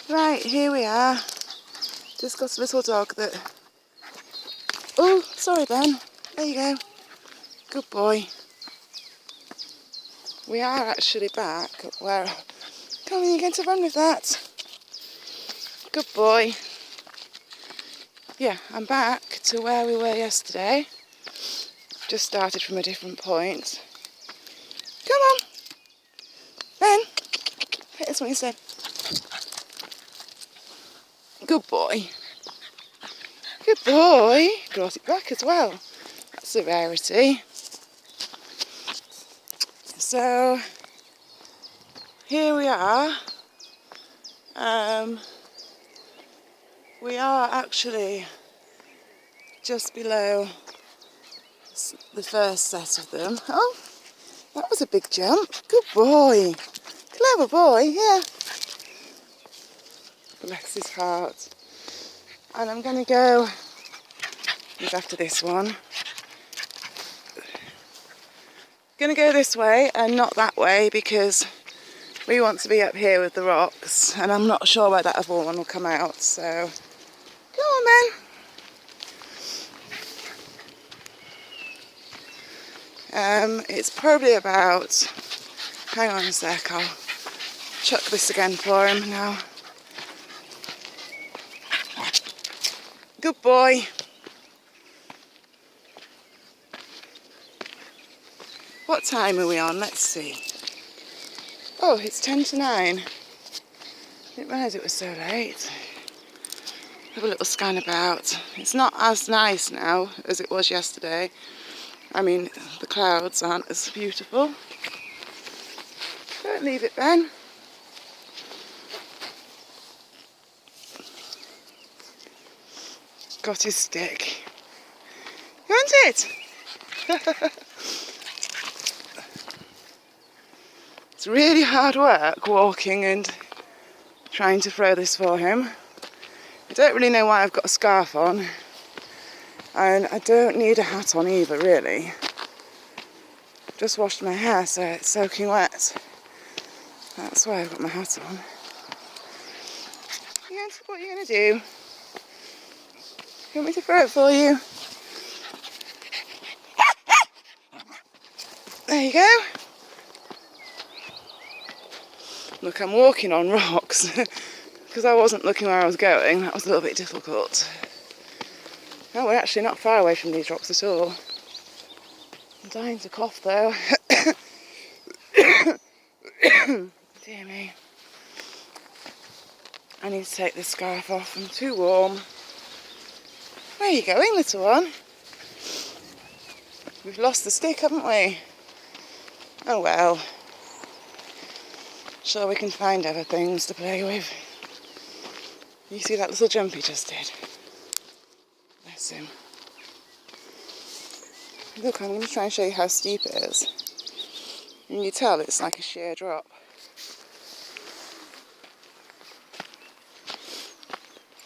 Right, here we are. Just got a little dog that... Oh, sorry Ben. There you go. Good boy. We are actually back where... Come on, you're going to run with that. Good boy. Yeah, I'm back to where we were yesterday. Just started from a different point. Come on. Ben. That's what he said. Good boy. Good boy. Brought it back as well. That's a rarity. So, here we are. We are actually just below the first set of them. Oh, that was a big jump. Good boy. Clever boy, yeah. Bless his heart. And I'm going to go, he's after this one. Going to go this way and not that way because we want to be up here with the rocks and I'm not sure where that other one will come out, so come on then. It's probably about, hang on a sec, I'll chuck this again for him now. Good boy. What time are we on? Let's see. Oh, it's 10 to 9. I didn't realise it was so late. Have a little scan about. It's not as nice now as it was yesterday. I mean, the clouds aren't as beautiful. Don't leave it, Ben. Got his stick. You want it? It's really hard work walking and trying to throw this for him. I don't really know why I've got a scarf on. And I don't need a hat on either, really. Just washed my hair, so it's soaking wet. That's why I've got my hat on. What are you going to do? You want me to throw it for you? There you go. Look, I'm walking on rocks because I wasn't looking where I was going. That was a little bit difficult. Oh, we're actually not far away from these rocks at all. I'm dying to cough though. Dear me. I need to take this scarf off. I'm too warm. Where are you going, little one? We've lost the stick, haven't we? Oh well. Sure, we can find other things to play with. You see that little jump he just did? Bless him. Look, I'm going to try and show you how steep it is. And you tell it's like a sheer drop.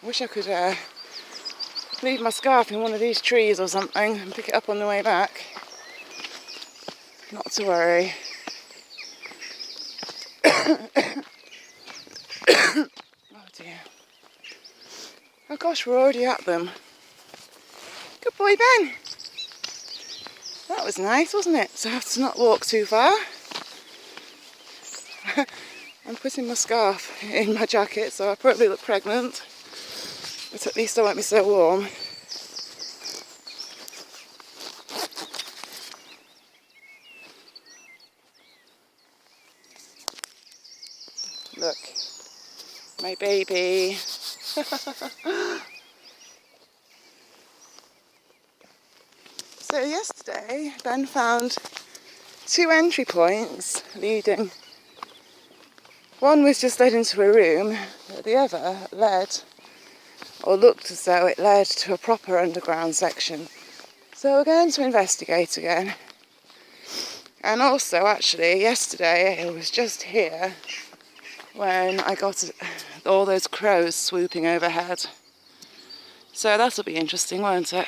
I wish I could leave my scarf in one of these trees or something and pick it up on the way back. Not to worry. Oh dear. Oh gosh, we're already at them. Good boy, Ben. That was nice, wasn't it? So I have to not walk too far. I'm putting my scarf in my jacket, so I probably look pregnant. But at least I won't be so warm. Look, my baby. So yesterday, Ben found 2 entry points leading. One was just led into a room, but the other led, or looked as though it led to a proper underground section. So we're going to investigate again. And also, actually, yesterday it was just here when I got all those crows swooping overhead. So that'll be interesting, won't it?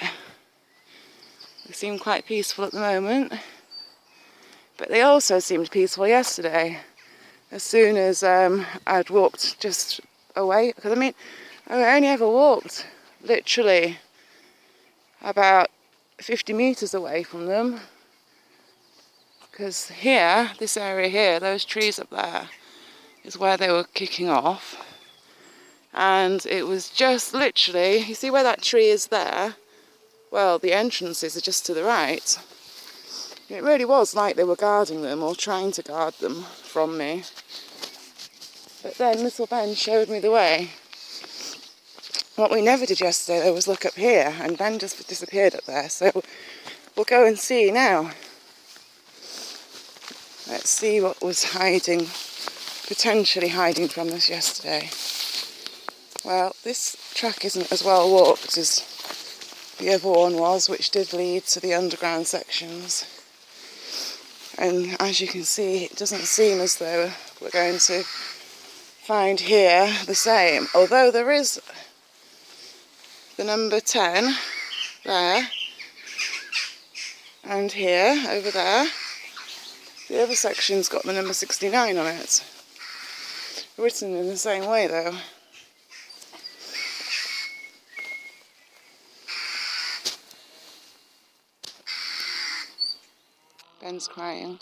They seem quite peaceful at the moment. But they also seemed peaceful yesterday. As soon as I'd walked just away, because I mean, I only ever walked literally about 50 metres away from them, because here, this area here, those trees up there is where they were kicking off, and it was just literally, you see where that tree is there? Well, the entrances are just to the right. It really was like they were guarding them or trying to guard them from me. But then little Ben showed me the way. What we never did yesterday though was look up here, and Ben just disappeared up there, so we'll go and see now. Let's see what was hiding, potentially hiding from us yesterday. Well, this track isn't as well walked as the other one was, which did lead to the underground sections. And as you can see, it doesn't seem as though we're going to find here the same. Although there is the number 10 there, and here, over there, the other section's got the number 69 on it. Written in the same way though. Ben's crying.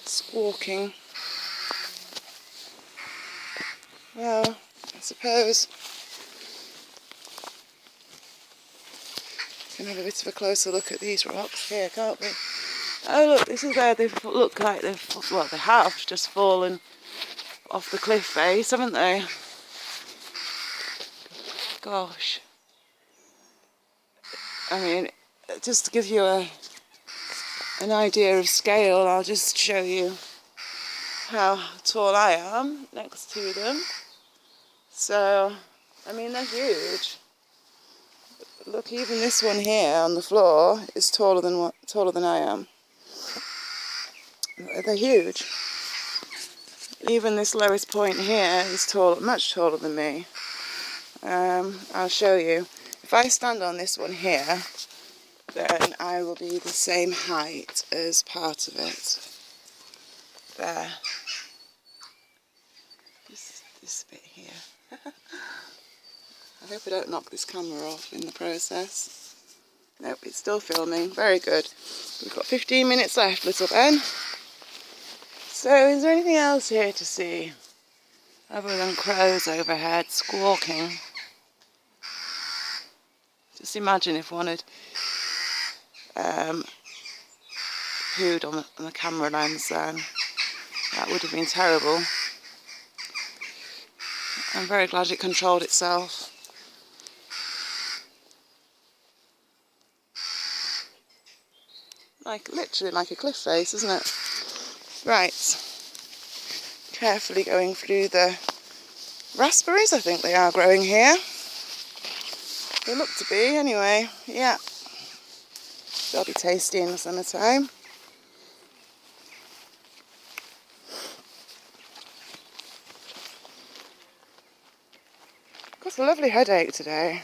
Squawking. Well, I suppose we can have a bit of a closer look at these rocks here, can't we? Oh look, this is where they look like they have just fallen off the cliff face, haven't they? Gosh. I mean, just to give you an idea of scale, I'll just show you how tall I am next to them. So, I mean, they're huge. Look, even this one here on the floor is taller than I am. They're huge. Even this lowest point here is much taller than me. I'll show you. If I stand on this one here, then I will be the same height as part of it. There. This bit here. I hope I don't knock this camera off in the process. Nope, it's still filming. Very good. We've got 15 minutes left, little Ben. So, is there anything else here to see? Other than crows overhead squawking. Just imagine if one had pooed on the camera lens then. That would have been terrible. I'm very glad it controlled itself. Literally like a cliff face, isn't it? Right. Carefully going through the raspberries, I think they are growing here. They look to be, anyway. Yeah. They'll be tasty in the summertime. Got a lovely headache today.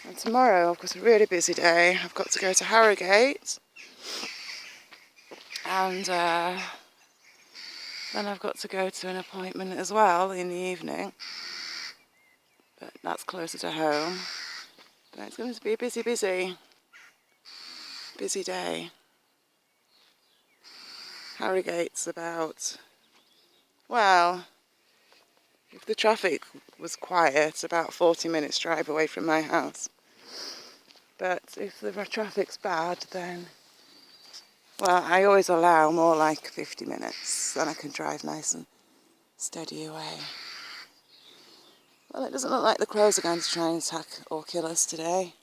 And tomorrow I've got a really busy day. I've got to go to Harrogate. And then I've got to go to an appointment as well in the evening. But that's closer to home. But it's going to be a busy day. Harrogate's about, well, if the traffic was quiet, about 40 minutes drive away from my house. But if the traffic's bad, then, well, I always allow more like 50 minutes, then I can drive nice and steady away. Well, it doesn't look like the crows are going to try and attack or kill us today.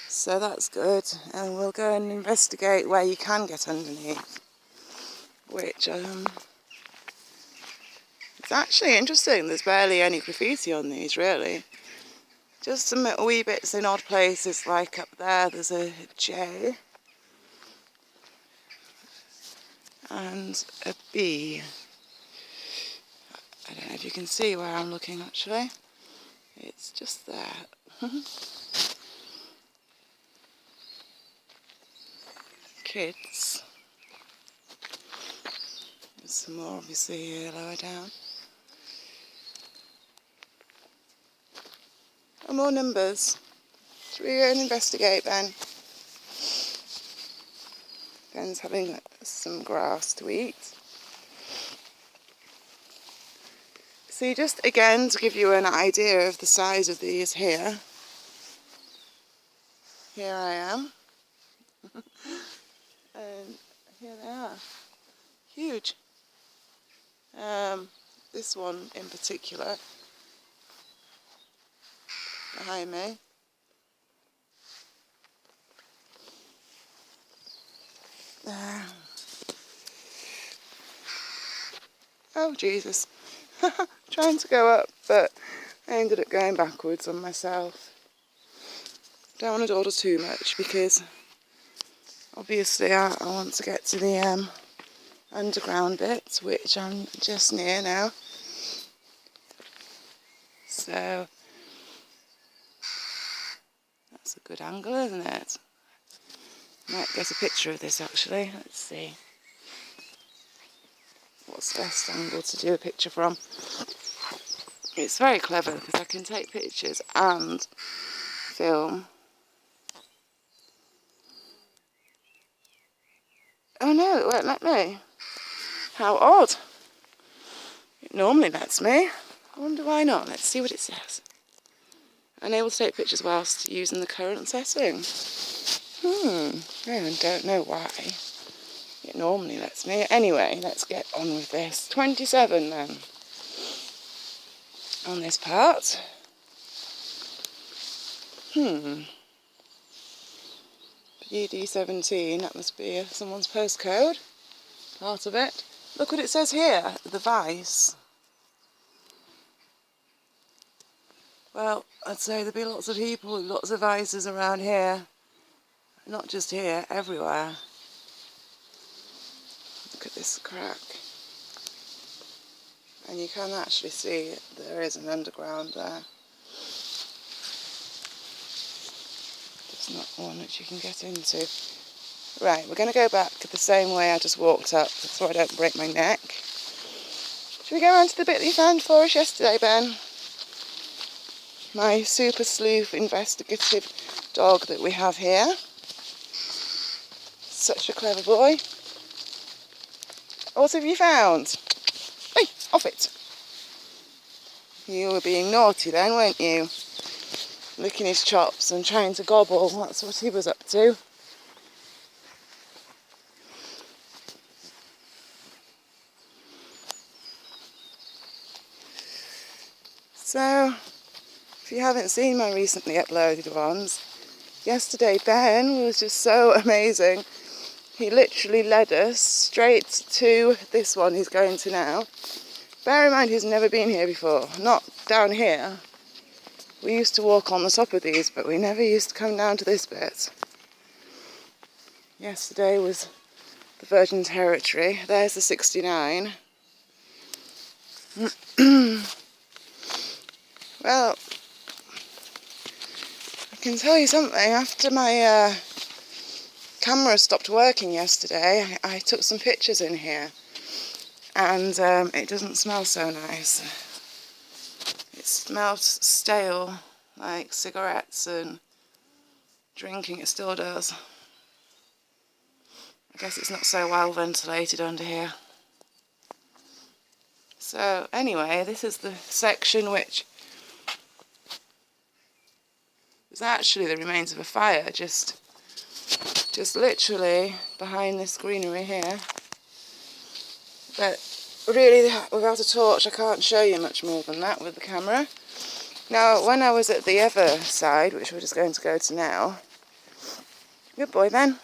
So that's good, and we'll go and investigate where you can get underneath, which it's actually interesting. There's barely any graffiti on these, really. Just some wee bits in odd places, like up there, there's a J and a B. I don't know if you can see where I'm looking actually. It's just there. Kids. There's some more obviously here lower down. And more numbers. Should we go and investigate, Ben? Ben's having some grass to eat. See, just again to give you an idea of the size of these here. Here I am. And here they are. Huge. This one in particular, behind me. Oh Jesus. Trying to go up, but I ended up going backwards on myself. Don't want to order too much because obviously I want to get to the underground bit, which I'm just near now. So that's a good angle, isn't it? Might get a picture of this actually. Let's see. What's the best angle to do a picture from? It's very clever because I can take pictures and film. Oh no, it won't let me. How odd. It normally lets me. I wonder why not. Let's see what it says. Unable to take pictures whilst using the current setting. I don't know why. It normally lets me. Anyway, let's get on with this. 27 then. On this part. UD17, that must be someone's postcode. Part of it. Look what it says here, the Vice. Well, I'd say there'd be lots of people, lots of vices around here. Not just here, everywhere. Look at this crack. And you can actually see there is an underground there. Just not one which you can get into. Right, we're going to go back the same way I just walked up so I don't break my neck. Should we go around to the bit that you found for us yesterday, Ben? My super sleuth investigative dog that we have here. Such a clever boy. What have you found? Hey, off it. You were being naughty then, weren't you? Licking his chops and trying to gobble. That's what he was up to. So, if you haven't seen my recently uploaded ones, yesterday Ben was just so amazing. He literally led us straight to this one he's going to now. Bear in mind he's never been here before, not down here. We used to walk on the top of these, but we never used to come down to this bit. Yesterday was the Virgin Territory. There's the 69. Well, I can tell you something. After my camera stopped working yesterday, I took some pictures in here, and it doesn't smell so nice. It smells stale, like cigarettes and drinking. It still does. I guess it's not so well ventilated under here. So anyway, this is the section which was actually the remains of a fire, just literally behind this greenery here. But really, without a torch, I can't show you much more than that with the camera. Now, when I was at the other side, which we're just going to go to now, good boy, Ben.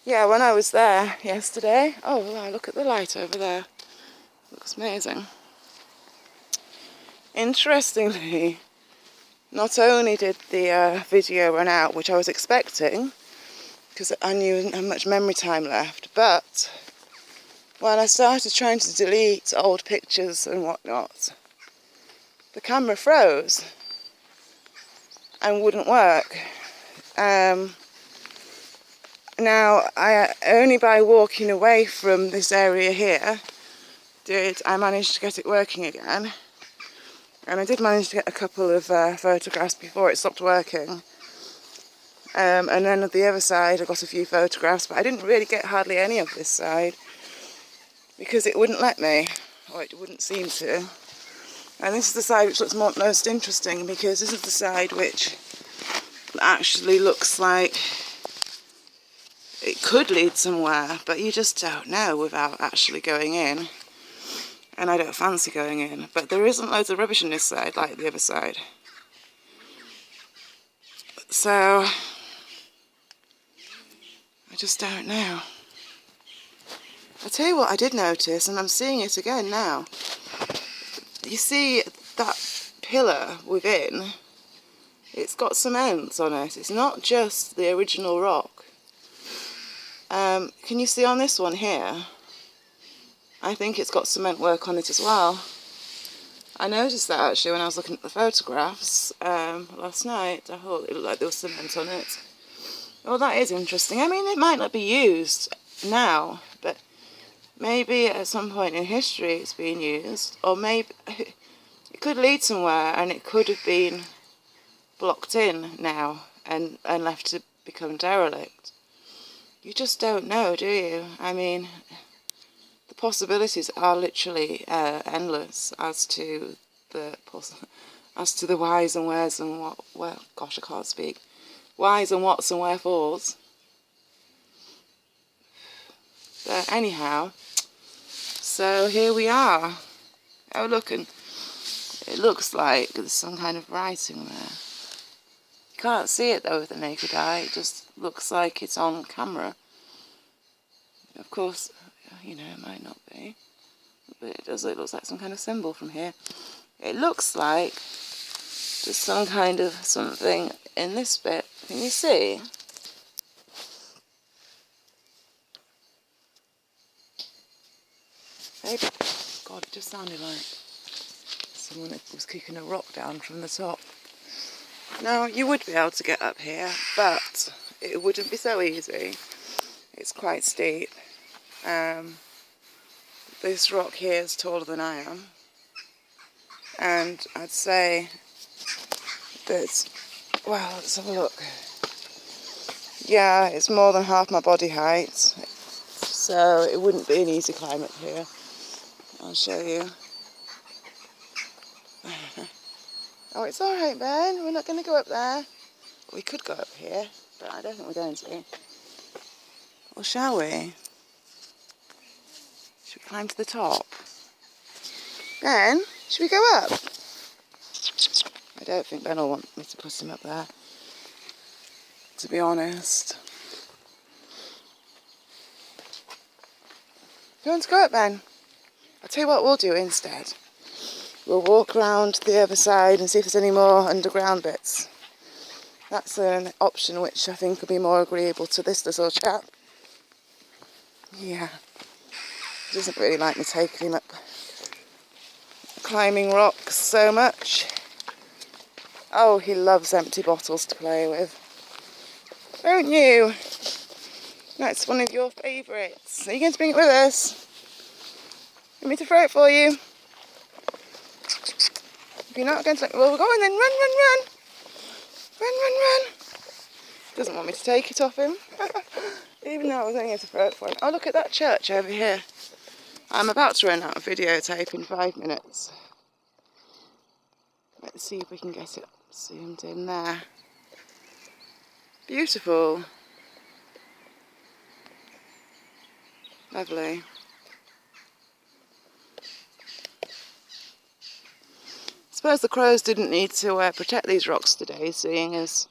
Yeah, when I was there yesterday, oh, wow, look at the light over there. Looks amazing. Interestingly, not only did the video run out, which I was expecting, because I knew I didn't have much memory time left, but when I started trying to delete old pictures and whatnot, the camera froze and wouldn't work. Now, only by walking away from this area here did I manage to get it working again. And I did manage to get a couple of photographs before it stopped working. And then at the other side I got a few photographs, but I didn't really get hardly any of this side because it wouldn't let me, or it wouldn't seem to. And this is the side which looks most interesting, because this is the side which actually looks like it could lead somewhere, but you just don't know without actually going in. And I don't fancy going in, but there isn't loads of rubbish in this side like the other side. So I just don't know. I'll tell you what I did notice, and I'm seeing it again now. You see that pillar within, it's got cement on it. It's not just the original rock. Can you see on this one here? I think it's got cement work on it as well. I noticed that actually when I was looking at the photographs last night. I thought it looked like there was cement on it. Well, that is interesting. I mean, it might not be used now, but maybe at some point in history it's been used, or maybe it could lead somewhere and it could have been blocked in now and left to become derelict. You just don't know, do you? I mean, the possibilities are literally endless as to the whys and wheres and what. Well, gosh, I can't speak. Whys and whats and wherefores. But anyhow, so here we are. Oh, look, and it looks like there's some kind of writing there. You can't see it though with the naked eye. It just looks like it's on camera. Of course, you know, it might not be, but it does. It looks like some kind of symbol from here. It looks like there's some kind of something in this bit. Can you see? Maybe. God, it just sounded like someone was kicking a rock down from the top. Now, you would be able to get up here, but it wouldn't be so easy. It's quite steep. This rock here is taller than I am, and I'd say that, well, let's have a look. Yeah, it's more than half my body height, so it wouldn't be an easy climb up here. I'll show you. Oh, it's alright, Ben, we're not going to go up there. We could go up here, but I don't think we're going to. Or shall we? Should we climb to the top? Ben, should we go up? I don't think Ben will want me to put him up there, to be honest. Do you want to go up, Ben? I'll tell you what we'll do instead. We'll walk around the other side and see if there's any more underground bits. That's an option which I think will be more agreeable to this little chap. Yeah. He doesn't really like me taking him up climbing rocks so much. Oh, he loves empty bottles to play with. Don't you? That's one of your favourites. Are you going to bring it with us? Want me to throw it for you? If you're not going to... Well, we're going then. Run, run, run. Run, run, run. Doesn't want me to take it off him. Even though I was only going to throw it for him. Oh, look at that church over here. I'm about to run out of videotape in 5 minutes. Let's see if we can get it zoomed in there. Beautiful. Lovely. I suppose the crows didn't need to protect these rocks today, seeing as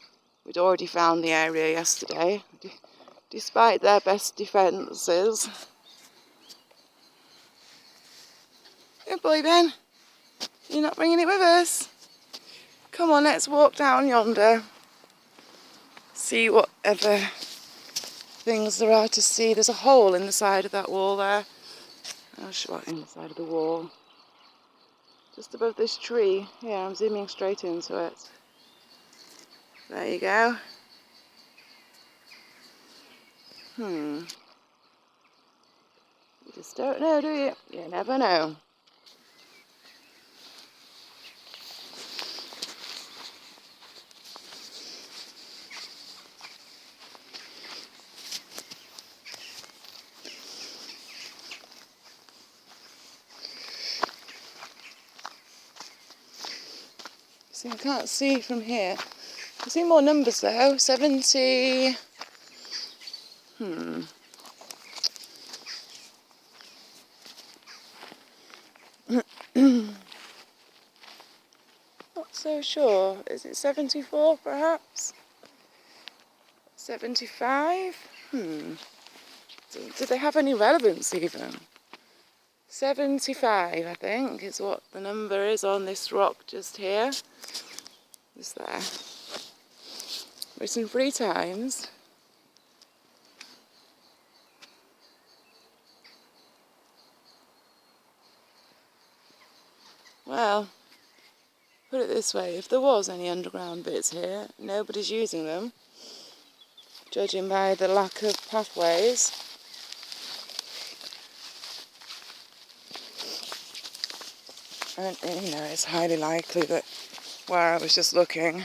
we'd already found the area yesterday, despite their best defences. Good boy, Ben. You're not bringing it with us? Come on, let's walk down yonder. See whatever things there are to see. There's a hole in the side of that wall there. I'll show it inside of the wall. Just above this tree. Yeah, I'm zooming straight into it. There you go. You just don't know, do you? You never know. See, I can't see from here. I see more numbers though. 70. Not so sure. Is it 74 perhaps? 75? Do they have any relevance even? 75, I think, is what the number is on this rock just here. Just there. Written 3 times. Well, put it this way, if there was any underground bits here, nobody's using them, judging by the lack of pathways. And, you know, it's highly likely that where I was just looking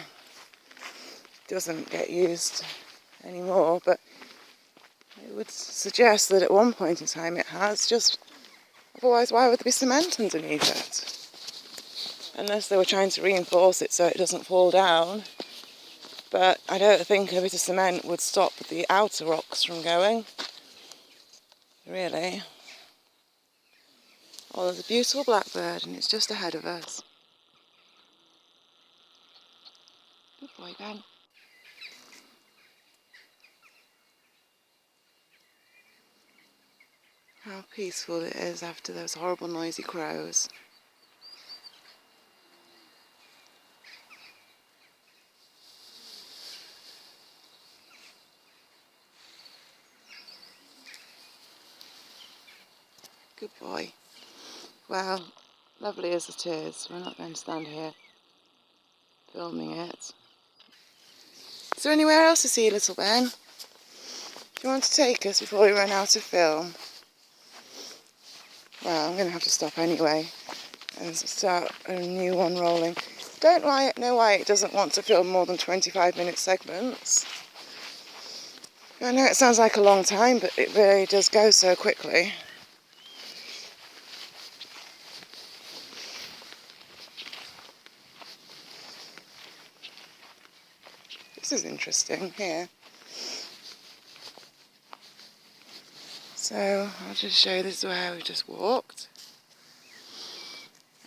doesn't get used anymore, but it would suggest that at one point in time it has, just otherwise why would there be cement underneath it? Unless they were trying to reinforce it so it doesn't fall down. But I don't think a bit of cement would stop the outer rocks from going, really. Oh, there's a beautiful blackbird and it's just ahead of us. Good boy, Ben. How peaceful it is after those horrible noisy crows. Good boy. Well, lovely as it is, we're not going to stand here filming it. Is there anywhere else to see, little Ben? Do you want to take us before we run out of film? Well, I'm going to have to stop anyway and start a new one rolling. Don't know why it doesn't want to film more than 25-minute segments. I know it sounds like a long time, but it really does go so quickly. This is interesting here. So I'll just show you, this is where we just walked.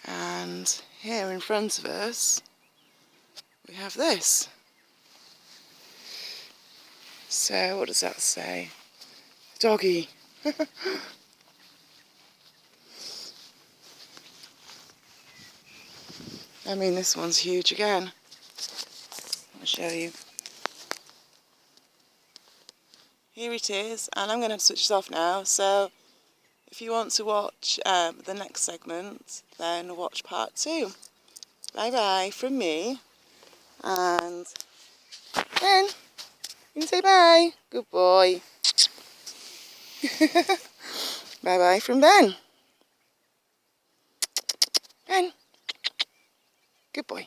And here in front of us, we have this. So what does that say? Doggy. I mean, this one's huge again. I'll show you. Here it is, and I'm going to switch it off now, so if you want to watch the next segment, then watch part 2. Bye bye from me, and Ben, you can say bye. Good boy. Bye bye from Ben. Ben, good boy.